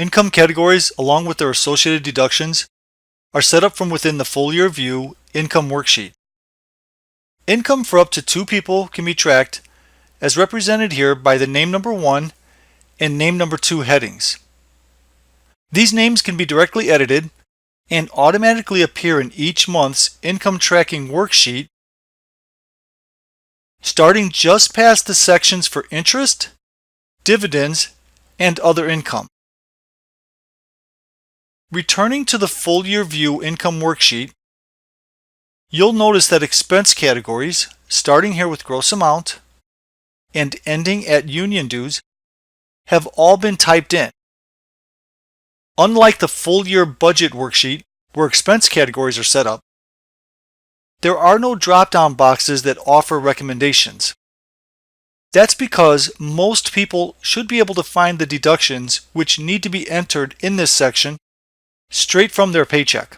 Income categories, along with their associated deductions, are set up from within the Full Year View Income Worksheet. Income for up to 2 people can be tracked, as represented here by the name number 1 and name number 2 headings. These names can be directly edited and automatically appear in each month's income tracking worksheet, starting just past the sections for interest, dividends, and other income. Returning to the Full Year View Income Worksheet, you'll notice that expense categories, starting here with gross amount and ending at union dues, have all been typed in. Unlike the Full Year Budget Worksheet, where expense categories are set up, there are no drop-down boxes that offer recommendations. That's because most people should be able to find the deductions which need to be entered in this section straight from their paycheck.